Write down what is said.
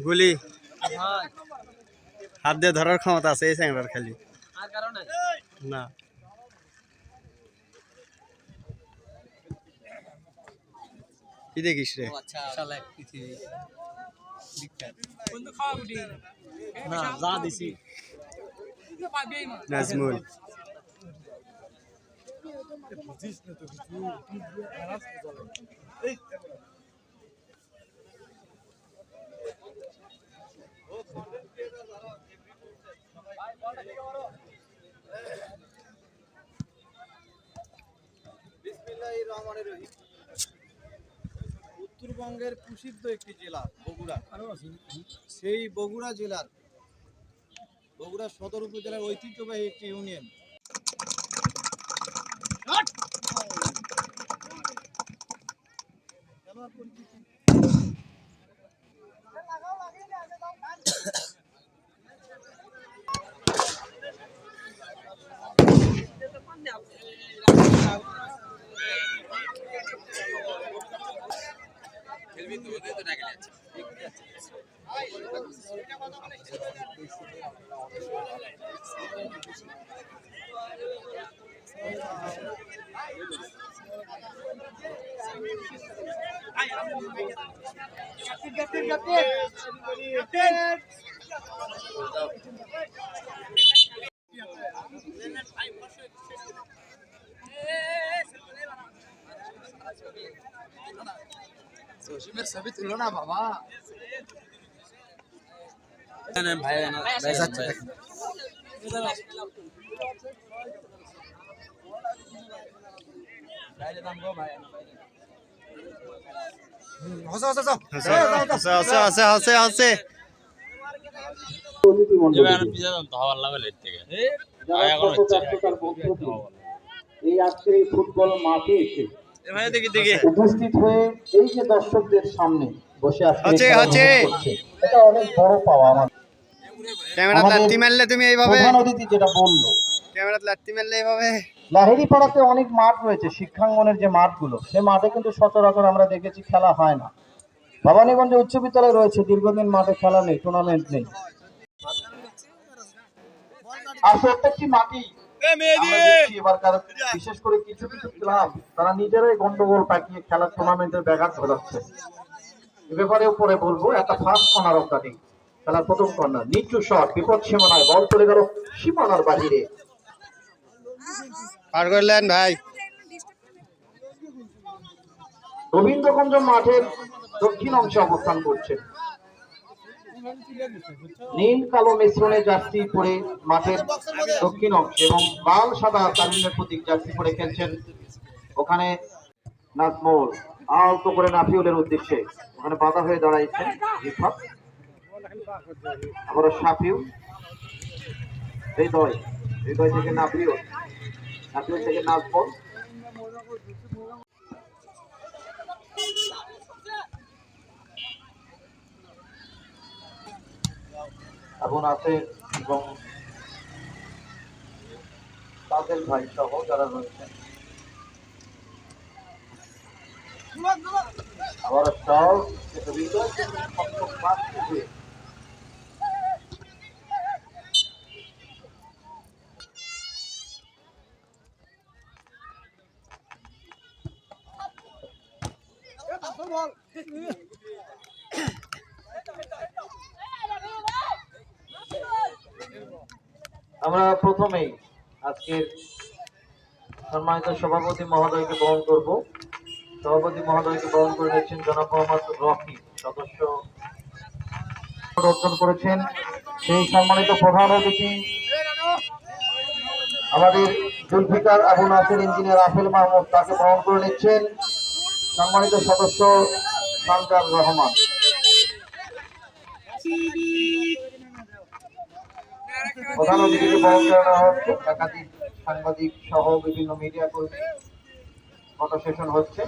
গুলি হাত দিয়ে ধরার ক্ষমতা আছে এই স্যাংরার খালি না। কি দেখিস রে? নাজমুল উত্তরবঙ্গের প্রসিদ্ধ একটি জেলা বগুড়া, সেই বগুড়া জেলার বগুড়া সদর উপজেলার ঐতিহ্যবাহী একটি ইউনিয়ন। ছবি তুলো না বাবা। এই আজকের এই ফুটবল মাঠে এসে উপস্থিত হয়ে এই যে দর্শকদের সামনে বসে আছে, এটা অনেক বড় পাওয়া আমার। প্রধান অতিথি যেটা বললো, লাহিড়ীপাড়াতে অনেক মাঠ রয়েছে, শিক্ষাঙ্গনের যে মাঠগুলো, সে মাঠে কিন্তু সচরাচর আমরা দেখেছি খেলা হয় না। ভবানীগঞ্জে উচ্চ বিদ্যালয় রয়েছে, দীর্ঘদিন মাঠে খেলা নেই, টুর্নামেন্ট নেই। আর প্রত্যেকটি মাটি এবারকার বিশেষ করে কিছু কিছু ক্লাব তারা নিজেরাই গন্ডগোল পাকিয়ে খেলার টুর্নামেন্টের ব্যাঘাত ঘটাচ্ছে। এ ব্যাপারে উপরে বলবো, একটা first corner of the day, খেলার প্রথম কর্নার, নিচু শট, বিপদ সীমানায়, বল চলে গেল সীমানার বাহিরে। পার করলেন ভাই। রবীন্দ্রগঞ্জ মাঠের দক্ষিণ অংশে অবস্থান করছে, নীল কালো মিশ্রণে জার্সি পরে মাঠের দক্ষিণ অংশে এবং লাল সাদা তারুণ্যের প্রতীক জার্সি পরে খেলছেন। ওখানে নাজমুল আলতো করে নাফিউলের উদ্দেশ্যে, ওখানে বাধা হয়ে দাঁড়াইছেন রিফাত, আবারও শাফিউল, হৃদয়, হৃদয় থেকে নাফিউল, নাফিউল থেকে নাজমুল, আবু নাসের এবং তাজেল ভাই সহ যারা রয়েছেন। আবার আমরা প্রথমেই আজকের সম্মানিত সভাপতি মহোদয়কে বরণ করব। সভাপতি মহোদয়কে বরণ করে নিচ্ছেন জনাব মোহাম্মদ রফি, সদস্য অর্জন করেছেন। সেই সম্মানিত প্রধান অতিথি আমাদের জুলফিকার আবু নাসির, ইঞ্জিনিয়ার আফেল মাহমুদ, তাকে বরণ করে নিচ্ছেন সম্মানিত সদস্য শামজার রহমান। প্রধান অতিথিকে বরণ করে নেওয়া হচ্ছে, একাধিক সাংবাদিক সহ বিভিন্ন মিডিয়া কর্মী ফটো সেশন হচ্ছে।